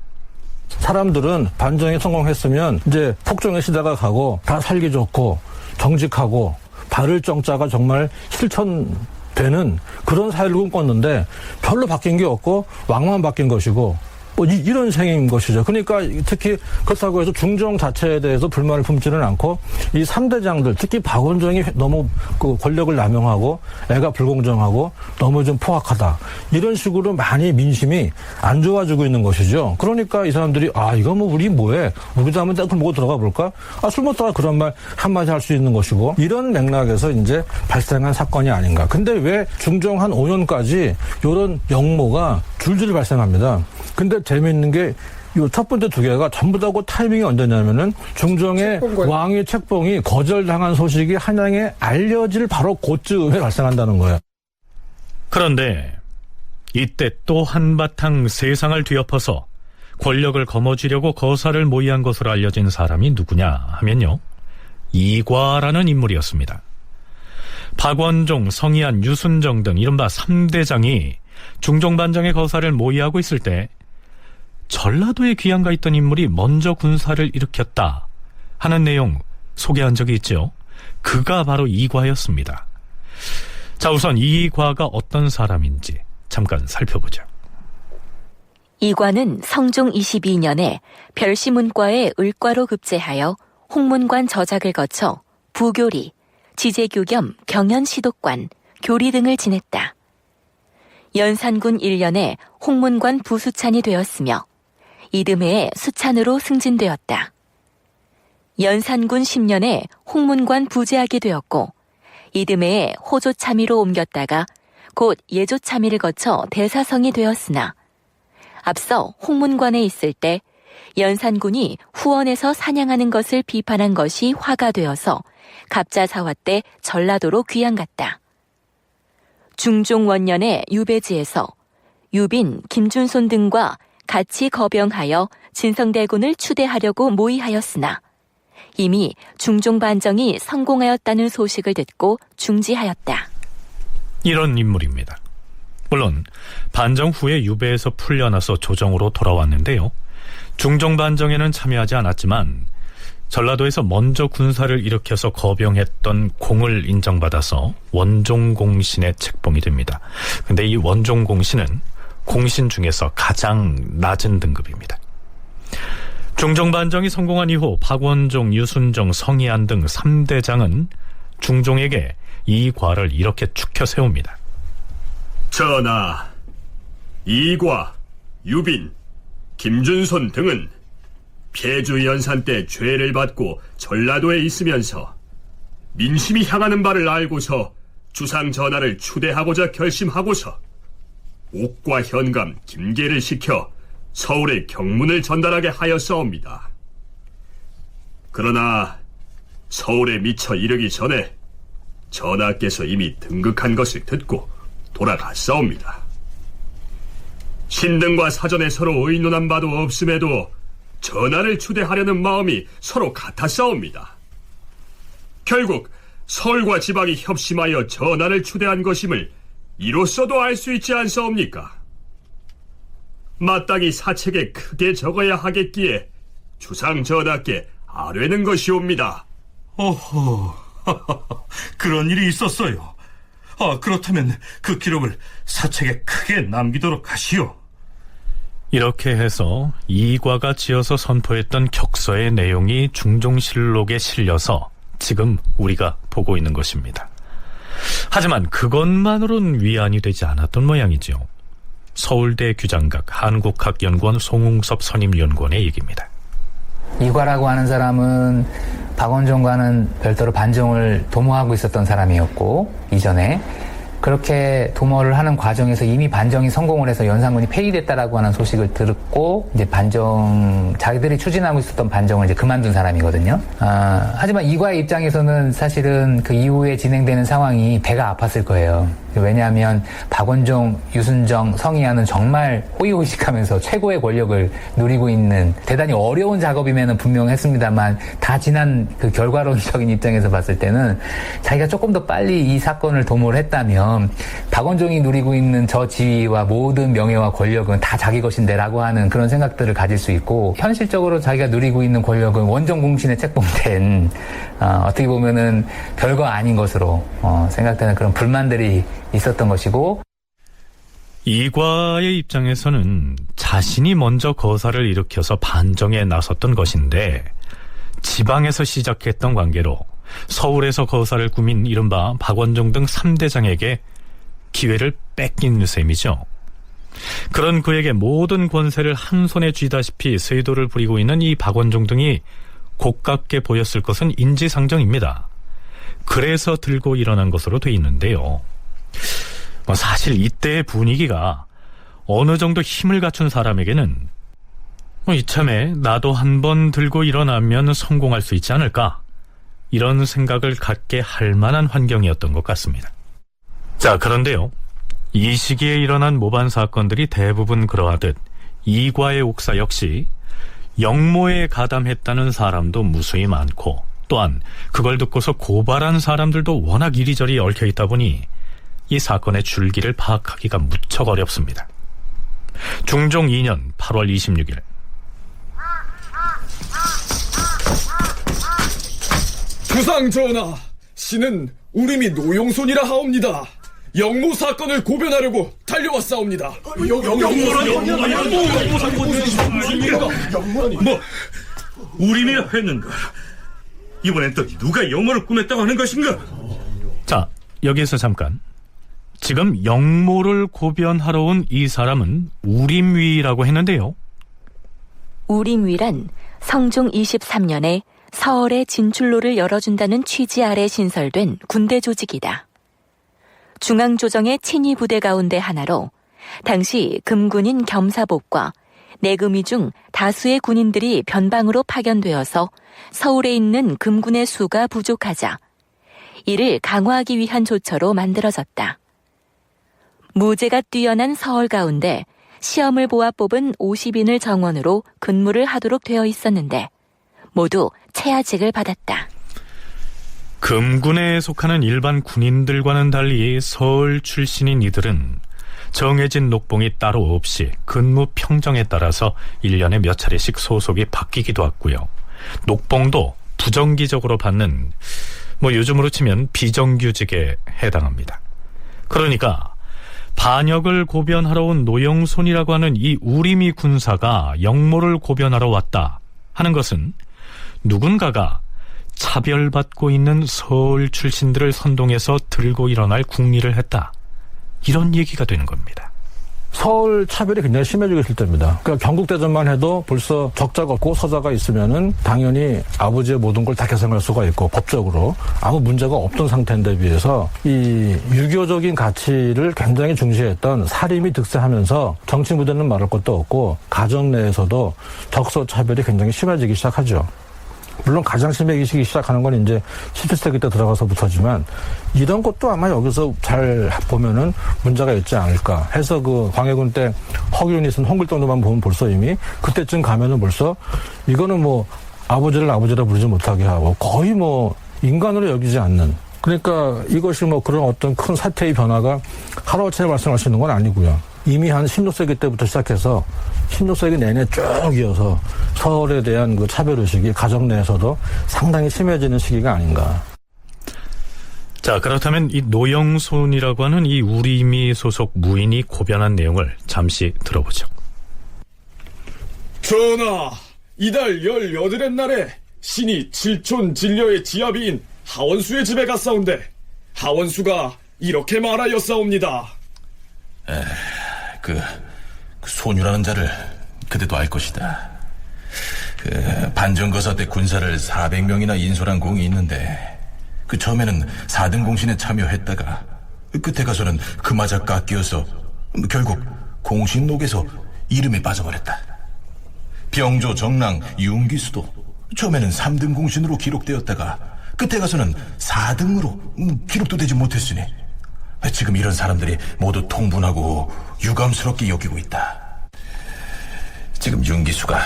사람들은 반정에 성공했으면 이제 폭정의 시대가 가고 다 살기 좋고 정직하고 바를 정자가 정말 실천되는 그런 사회를 꿈꿨는데 별로 바뀐 게 없고 왕만 바뀐 것이고 뭐 이런 생인 것이죠. 그러니까 특히 그렇다고 해서 중종 자체에 대해서 불만을 품지는 않고 이 3대장들, 특히 박원종이 너무 그 권력을 남용하고 애가 불공정하고 너무 좀 포악하다, 이런 식으로 많이 민심이 안 좋아지고 있는 것이죠. 그러니까 이 사람들이 이거 뭐 우리 뭐해, 우리도 한번 떼고 먹고 들어가 볼까, 술 먹다가 그런 말 한마디 할 수 있는 것이고, 이런 맥락에서 이제 발생한 사건이 아닌가. 근데 왜 중종 한 5년까지 이런 역모가 줄줄이 발생합니다. 근데 재미있는 게 이 첫 번째 두 개가 전부 다 그 타이밍이 언제냐면은 중종의 왕위 책봉이 거절당한 소식이 한양에 알려질 바로 그쯤에 발생한다는 거예요. 그런데 이때 또 한바탕 세상을 뒤엎어서 권력을 거머쥐려고 거사를 모의한 것으로 알려진 사람이 누구냐 하면요, 이과라는 인물이었습니다. 박원종, 성희안, 유순정 등 이른바 3대장이 중종반정의 거사를 모의하고 있을 때 전라도에 귀양가 있던 인물이 먼저 군사를 일으켰다 하는 내용 소개한 적이 있죠. 그가 바로 이과였습니다. 자, 우선 이과가 어떤 사람인지 잠깐 살펴보죠. 이과는 성종 22년에 별시문과의 을과로 급제하여 홍문관 저작을 거쳐 부교리, 지제교 겸 경연시독관, 교리 등을 지냈다. 연산군 1년에 홍문관 부수찬이 되었으며 이듬해에 수찬으로 승진되었다. 연산군 10년에 홍문관 부제하게 되었고 이듬해에 호조참의로 옮겼다가 곧 예조참의를 거쳐 대사성이 되었으나 앞서 홍문관에 있을 때 연산군이 후원에서 사냥하는 것을 비판한 것이 화가 되어서 갑자사화 때 전라도로 귀양 갔다. 중종 원년의 유배지에서 유빈, 김준손 등과 같이 거병하여 진성대군을 추대하려고 모의하였으나 이미 중종 반정이 성공하였다는 소식을 듣고 중지하였다. 이런 인물입니다. 물론 반정 후에 유배에서 풀려나서 조정으로 돌아왔는데요. 중종 반정에는 참여하지 않았지만 전라도에서 먼저 군사를 일으켜서 거병했던 공을 인정받아서 원종공신의 책봉이 됩니다. 근데 이 원종공신은 공신 중에서 가장 낮은 등급입니다. 중종 반정이 성공한 이후 박원종, 유순정, 성희안 등 3대장은 중종에게 이 과를 이렇게 축혀 세웁니다. 전하, 이과, 유빈, 김준손 등은 폐주 연산 때 죄를 받고 전라도에 있으면서 민심이 향하는 바를 알고서 주상 전하를 추대하고자 결심하고서 옥과 현감, 김계를 시켜 서울에 경문을 전달하게 하였사옵니다. 그러나 서울에 미처 이르기 전에 전하께서 이미 등극한 것을 듣고 돌아갔사옵니다. 신등과 사전에 서로 의논한 바도 없음에도 전하를 추대하려는 마음이 서로 같았사옵니다. 결국 서울과 지방이 협심하여 전하를 추대한 것임을 이로써도 알 수 있지 않사옵니까? 마땅히 사책에 크게 적어야 하겠기에 주상 전하께 아뢰는 것이옵니다. 어허, 그런 일이 있었어요. 그렇다면 그 기록을 사책에 크게 남기도록 하시오. 이렇게 해서 이과가 지어서 선포했던 격서의 내용이 중종실록에 실려서 지금 우리가 보고 있는 것입니다. 하지만 그것만으로는 위안이 되지 않았던 모양이죠. 서울대 규장각 한국학연구원 송웅섭 선임연구원의 얘기입니다. 이과라고 하는 사람은 박원종과는 별도로 반정을 도모하고 있었던 사람이었고, 이전에 그렇게 도모를 하는 과정에서 이미 반정이 성공을 해서 연산군이 폐위됐다라고 하는 소식을 듣고 이제 자기들이 추진하고 있었던 반정을 이제 그만둔 사람이거든요. 하지만 이과의 입장에서는 사실은 그 이후에 진행되는 상황이 배가 아팠을 거예요. 왜냐하면 박원종, 유순정, 성희안은 정말 호의호식하면서 최고의 권력을 누리고 있는 대단히 어려운 작업임에는 분명했습니다만 다 지난 그 결과론적인 입장에서 봤을 때는 자기가 조금 더 빨리 이 사건을 도모를 했다면 박원종이 누리고 있는 저 지위와 모든 명예와 권력은 다 자기 것인데라고 하는 그런 생각들을 가질 수 있고, 현실적으로 자기가 누리고 있는 권력은 원종공신에 책봉된 어떻게 보면은 별거 아닌 것으로 생각되는 그런 불만들이 있었던 것이고, 이과의 입장에서는 자신이 먼저 거사를 일으켜서 반정에 나섰던 것인데 지방에서 시작했던 관계로 서울에서 거사를 꾸민 이른바 박원종 등 3대장에게 기회를 뺏긴 셈이죠. 그런 그에게 모든 권세를 한 손에 쥐다시피 세도를 부리고 있는 이 박원종 등이 고깝게 보였을 것은 인지상정입니다. 그래서 들고 일어난 것으로 돼 있는데요. 사실 이때의 분위기가 어느 정도 힘을 갖춘 사람에게는 이참에 나도 한번 들고 일어나면 성공할 수 있지 않을까, 이런 생각을 갖게 할 만한 환경이었던 것 같습니다. 자, 그런데요, 이 시기에 일어난 모반 사건들이 대부분 그러하듯 이과의 옥사 역시 영모에 가담했다는 사람도 무수히 많고, 또한 그걸 듣고서 고발한 사람들도 워낙 이리저리 얽혀있다 보니 이 사건의 줄기를 파악하기가 무척 어렵습니다. 중종 2년 8월 26일 주상 전하, 신은 우림이 노용손이라 하옵니다. 영모 사건을 고변하려고 달려왔사옵니다. 뭐 우림이라 했는가? 이번엔 또 누가 영모를 꾸몄다고 하는 것인가? 자, 여기에서 잠깐. 지금 영모를 고변하러 온 이 사람은 우림위라고 했는데요. 우림위란 성종 23년에 서울의 진출로를 열어준다는 취지 아래 신설된 군대 조직이다. 중앙조정의 친위 부대 가운데 하나로 당시 금군인 겸사복과 내금위 중 다수의 군인들이 변방으로 파견되어서 서울에 있는 금군의 수가 부족하자 이를 강화하기 위한 조처로 만들어졌다. 무죄가 뛰어난 서울 가운데 시험을 보아 뽑은 50인을 정원으로 근무를 하도록 되어 있었는데 모두 채아직을 받았다. 금군에 속하는 일반 군인들과는 달리 서울 출신인 이들은 정해진 녹봉이 따로 없이 근무 평정에 따라서 1년에 몇 차례씩 소속이 바뀌기도 했고요. 녹봉도 부정기적으로 받는 요즘으로 치면 비정규직에 해당합니다. 그러니까 반역을 고변하러 온 노영손이라고 하는 이 우리미 군사가 역모를 고변하러 왔다 하는 것은 누군가가 차별받고 있는 서울 출신들을 선동해서 들고 일어날 궁리를 했다, 이런 얘기가 되는 겁니다. 서울 차별이 굉장히 심해지고 있을 때입니다. 그러니까 경국대전만 해도 벌써 적자가 없고 서자가 있으면은 당연히 아버지의 모든 걸 다 계산할 수가 있고 법적으로 아무 문제가 없던 상태인데 비해서 이 유교적인 가치를 굉장히 중시했던 사림이 득세하면서 정치 무대는 말할 것도 없고 가정 내에서도 적서 차별이 굉장히 심해지기 시작하죠. 물론 가장 심해지기 시작하는 건 이제 17세기 때 들어가서부터지만 이런 것도 아마 여기서 잘 보면은 문제가 있지 않을까 해서 그 광해군 때 허균이 쓴 홍길동도만 보면 벌써 이미 그때쯤 가면은 벌써 이거는 아버지를 아버지라 부르지 못하게 하고 거의 인간으로 여기지 않는, 그러니까 이것이 그런 어떤 큰 사태의 변화가 하루아침에 발생할 수 있는 건 아니고요. 이미 한 16세기 때부터 시작해서 16세기 내내 쭉 이어서 서울에 대한 그 차별의식이 가정 내에서도 상당히 심해지는 시기가 아닌가. 자, 그렇다면 이 노영손이라고 하는 이 우리미 소속 무인이 고변한 내용을 잠시 들어보죠. 전하, 이달 18의 날에 신이 칠촌 진려의 지아비인 하원수의 집에 갔사온데 하원수가 이렇게 말하였사옵니다. 그 소유라는 자를 그대도 알 것이다. 반정거사 때 군사를 400명이나 인솔한 공이 있는데 처음에는 4등 공신에 참여했다가 끝에 가서는 그마저 깎여서 결국 공신록에서 이름이 빠져버렸다. 병조 정랑 윤기수도 처음에는 3등 공신으로 기록되었다가 끝에 가서는 4등으로 기록도 되지 못했으니 지금 이런 사람들이 모두 통분하고 유감스럽게 여기고 있다. 지금 윤기수가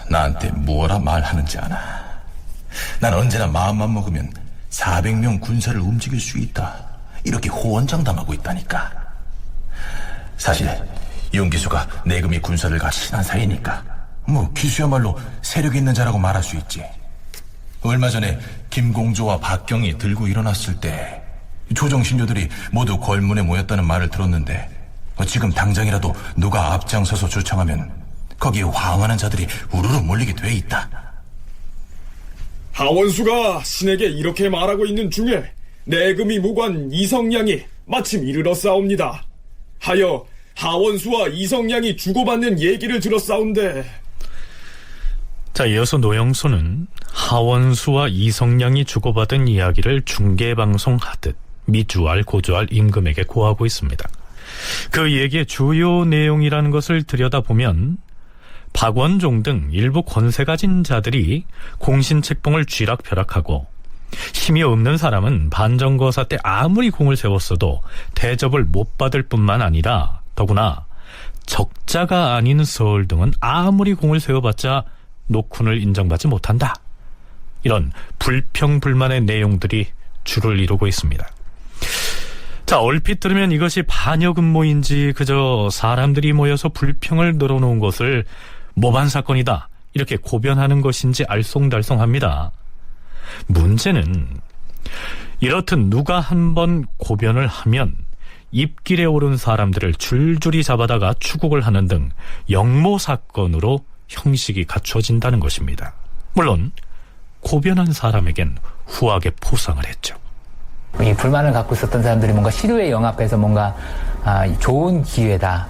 나한테 뭐라 말하는지 아나? 난 언제나 마음만 먹으면 400명 군사를 움직일 수 있다, 이렇게 호언장담하고 있다니까. 사실 윤기수가 내금이 군사들과 친한 사이니까 기수야말로 세력 있는 자라고 말할 수 있지. 얼마 전에 김공조와 박경이 들고 일어났을 때 조정신료들이 모두 걸문에 모였다는 말을 들었는데 지금 당장이라도 누가 앞장서서 주창하면 거기에 황하는 자들이 우르르 몰리게 돼 있다. 하원수가 신에게 이렇게 말하고 있는 중에 내금이 무관 이성량이 마침 이르렀사옵니다. 하여 하원수와 이성량이 주고받는 얘기를 들었사온데. 자, 이어서 노영손은 하원수와 이성량이 주고받은 이야기를 중계방송하듯 미주알 고주알 임금에게 고하고 있습니다. 그 얘기의 주요 내용이라는 것을 들여다보면 박원종 등 일부 권세 가진 자들이 공신책봉을 쥐락펴락하고 힘이 없는 사람은 반정거사 때 아무리 공을 세웠어도 대접을 못 받을 뿐만 아니라 더구나 적자가 아닌 서울 등은 아무리 공을 세워봤자 녹훈을 인정받지 못한다, 이런 불평불만의 내용들이 주를 이루고 있습니다. 자, 얼핏 들으면 이것이 반역 음모인지 그저 사람들이 모여서 불평을 늘어놓은 것을 모반 사건이다, 이렇게 고변하는 것인지 알쏭달쏭합니다. 문제는 이렇듯 누가 한번 고변을 하면 입길에 오른 사람들을 줄줄이 잡아다가 추국을 하는 등 역모 사건으로 형식이 갖춰진다는 것입니다. 물론 고변한 사람에겐 후하게 포상을 했죠. 이 불만을 갖고 있었던 사람들이 뭔가 시류에 영합해서 뭔가 좋은 기회다,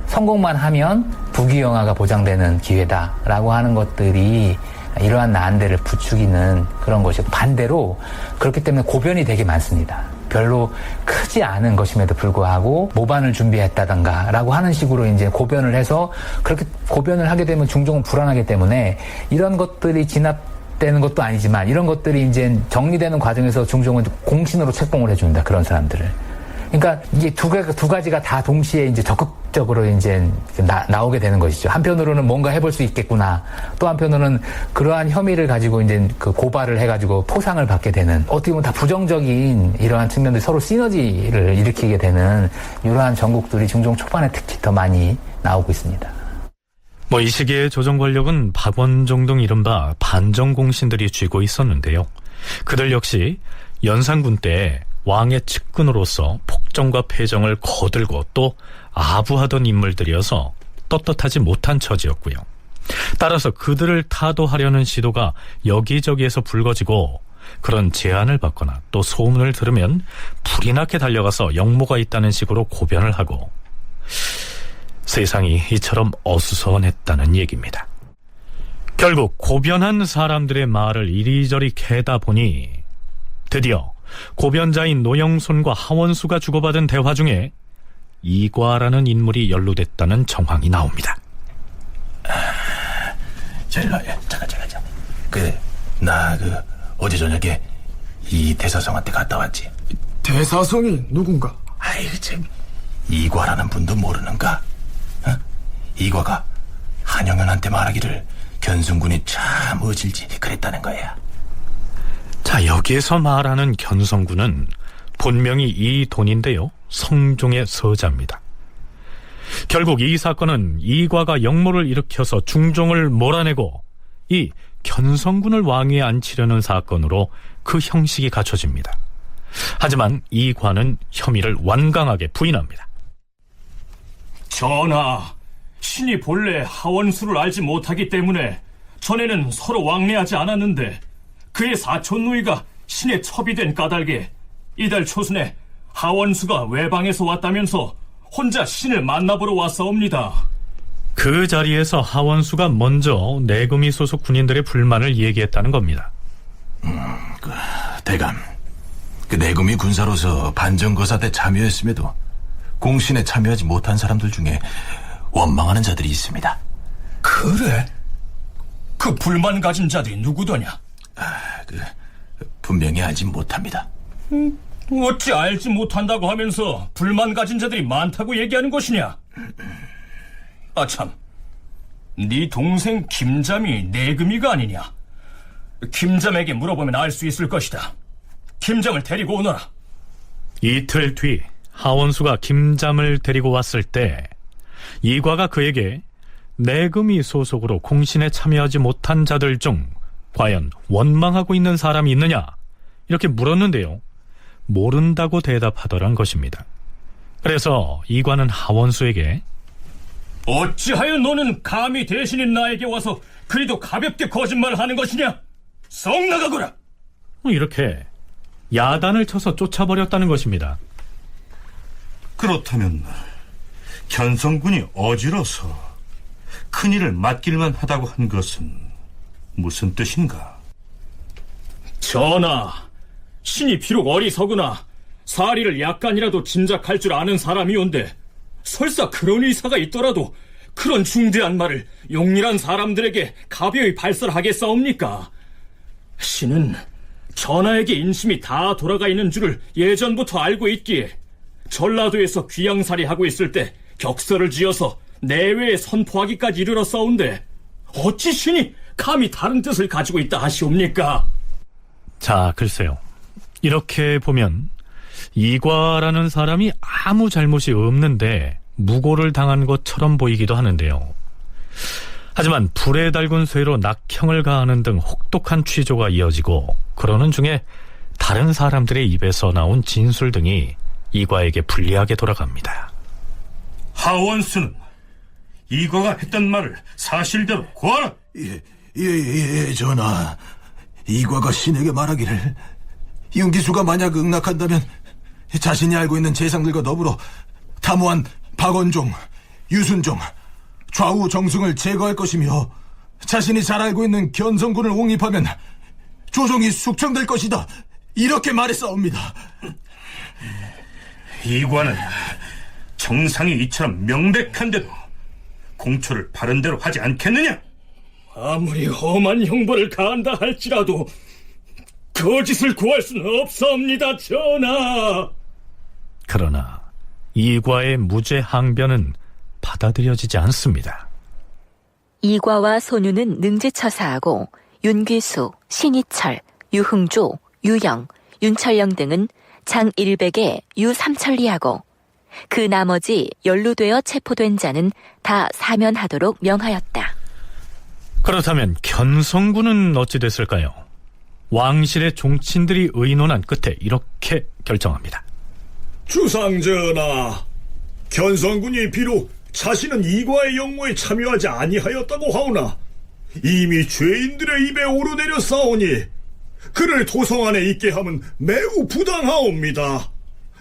성공만 하면 부귀영화가 보장되는 기회다라고 하는 것들이 이러한 난대를 부추기는 그런 것이고, 반대로 그렇기 때문에 고변이 되게 많습니다. 별로 크지 않은 것임에도 불구하고 모반을 준비했다던가 라고 하는 식으로 이제 고변을 해서, 그렇게 고변을 하게 되면 중종은 불안하기 때문에 이런 것들이 진압되는 것도 아니지만 이런 것들이 이제 정리되는 과정에서 중종은 공신으로 책봉을 해줍니다. 그런 사람들을. 그러니까 이게 두 가지가 다 동시에 이제 적극적으로 이제 나오게 되는 것이죠. 한편으로는 뭔가 해볼 수 있겠구나. 또 한편으로는 그러한 혐의를 가지고 이제 그 고발을 해가지고 포상을 받게 되는, 어떻게 보면 다 부정적인 이러한 측면들, 서로 시너지를 일으키게 되는 이러한 전국들이 중종 초반에 특히 더 많이 나오고 있습니다. 이 시기에 조정 권력은 박원종 등 이른바 반정공신들이 쥐고 있었는데요. 그들 역시 연산군 때 왕의 측근으로서 폭정과 패정을 거들고 또 아부하던 인물들이어서 떳떳하지 못한 처지였고요. 따라서 그들을 타도하려는 시도가 여기저기에서 불거지고, 그런 제안을 받거나 또 소문을 들으면 불이 나게 달려가서 역모가 있다는 식으로 고변을 하고, 세상이 이처럼 어수선했다는 얘기입니다. 결국 고변한 사람들의 말을 이리저리 캐다 보니 드디어 고변자인 노영손과 하원수가 주고받은 대화 중에 이과라는 인물이 연루됐다는 정황이 나옵니다. 잠깐. 나 어제 저녁에 이 대사성한테 갔다 왔지. 대사성이 누군가? 아이 참, 이과라는 분도 모르는가? 이과가 한영현한테 말하기를 견성군이 참 어질지 그랬다는 거야. 자, 여기에서 말하는 견성군은 본명이 이돈인데요, 성종의 서자입니다. 결국 이 사건은 이과가 역모를 일으켜서 중종을 몰아내고 이 견성군을 왕위에 앉히려는 사건으로 그 형식이 갖춰집니다. 하지만 이과는 혐의를 완강하게 부인합니다. 전하, 신이 본래 하원수를 알지 못하기 때문에 전에는 서로 왕래하지 않았는데, 그의 사촌 누이가 신의 첩이 된 까닭에 이달 초순에 하원수가 외방에서 왔다면서 혼자 신을 만나보러 왔사옵니다. 그 자리에서 하원수가 먼저 내금위 소속 군인들의 불만을 얘기했다는 겁니다. 대감, 내금위 군사로서 반정거사 때 참여했음에도 공신에 참여하지 못한 사람들 중에 원망하는 자들이 있습니다. 그래? 그 불만 가진 자들이 누구더냐? 분명히 알지 못합니다. 어찌 알지 못한다고 하면서 불만 가진 자들이 많다고 얘기하는 것이냐? 아참, 네 동생 김잠이 내금이가 아니냐? 김잠에게 물어보면 알 수 있을 것이다. 김잠을 데리고 오너라. 이틀 뒤 하원수가 김잠을 데리고 왔을 때 이과가 그에게 내금위 소속으로 공신에 참여하지 못한 자들 중 과연 원망하고 있는 사람이 있느냐, 이렇게 물었는데요, 모른다고 대답하더란 것입니다. 그래서 이과는 하원수에게 어찌하여 너는 감히 대신인 나에게 와서 그리도 가볍게 거짓말을 하는 것이냐? 썩 나가거라! 이렇게 야단을 쳐서 쫓아버렸다는 것입니다. 그렇다면 견성군이 어지러서 큰일을 맡길만 하다고 한 것은 무슨 뜻인가? 전하, 신이 비록 어리석으나 사리를 약간이라도 짐작할 줄 아는 사람이온데, 설사 그런 의사가 있더라도 그런 중대한 말을 용일한 사람들에게 가벼이 발설하겠사옵니까? 신은 전하에게 인심이 다 돌아가 있는 줄을 예전부터 알고 있기에 전라도에서 귀양살이하고 있을 때 격서를 지어서 내외에 선포하기까지 이르렀사온데, 어찌 신이 감히 다른 뜻을 가지고 있다 하시옵니까? 자, 글쎄요, 이렇게 보면 이과라는 사람이 아무 잘못이 없는데 무고를 당한 것처럼 보이기도 하는데요. 하지만 불에 달군 쇠로 낙형을 가하는 등 혹독한 취조가 이어지고, 그러는 중에 다른 사람들의 입에서 나온 진술 등이 이과에게 불리하게 돌아갑니다. 하원수는 이과가 했던 말을 사실대로 고하라. 예, 전하. 이과가 신에게 말하기를 윤기수가 만약 응낙한다면 자신이 알고 있는 재상들과 더불어 탐호한 박원종, 유순종, 좌우 정승을 제거할 것이며, 자신이 잘 알고 있는 견성군을 옹립하면 조정이 숙청될 것이다, 이렇게 말했사옵니다. 이과는 정상이 이처럼 명백한데도 공초를 바른대로 하지 않겠느냐? 아무리 험한 형벌을 가한다 할지라도 거짓을 구할 수는 없사옵니다, 전하. 그러나 이과의 무죄 항변은 받아들여지지 않습니다. 이과와 손유는 능지처사하고 윤귀수, 신희철, 유흥조, 유영, 윤철영 등은 장일백에 유삼천리하고 그 나머지 연루되어 체포된 자는 다 사면하도록 명하였다. 그렇다면 견성군은 어찌 됐을까요? 왕실의 종친들이 의논한 끝에 이렇게 결정합니다. 주상전하, 견성군이 비록 자신은 이과의 영모에 참여하지 아니하였다고 하오나 이미 죄인들의 입에 오르내려 싸우니 그를 도성 안에 있게 함은 매우 부당하옵니다.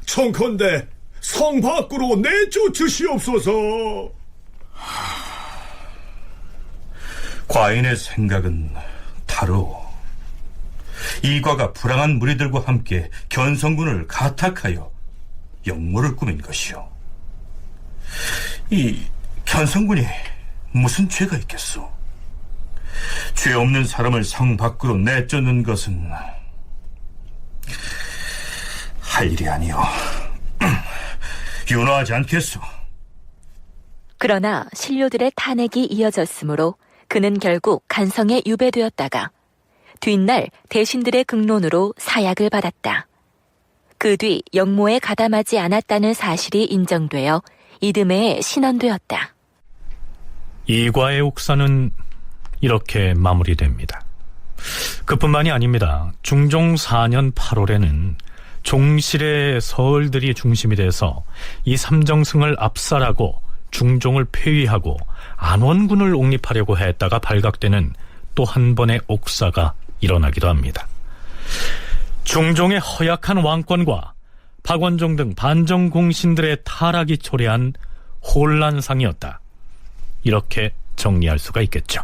청컨대 성 밖으로 내쫓으시옵소서. 과인의 생각은 다르오. 이과가 불량한 무리들과 함께 견성군을 가탁하여 역모를 꾸민 것이오. 이 견성군이 무슨 죄가 있겠소? 죄 없는 사람을 성 밖으로 내쫓는 것은 할 일이 아니오. 윤호하지 않겠소. 그러나 신료들의 탄핵이 이어졌으므로 그는 결국 간성에 유배되었다가 뒷날 대신들의 극론으로 사약을 받았다. 그 뒤 역모에 가담하지 않았다는 사실이 인정되어 이듬해에 신원되었다. 이과의 옥사는 이렇게 마무리됩니다. 그뿐만이 아닙니다. 중종 4년 8월에는 종실의 서얼들이 중심이 돼서 이 삼정승을 압살하고 중종을 폐위하고 안원군을 옹립하려고 했다가 발각되는 또 한 번의 옥사가 일어나기도 합니다. 중종의 허약한 왕권과 박원종 등 반정공신들의 타락이 초래한 혼란상이었다. 이렇게 정리할 수가 있겠죠.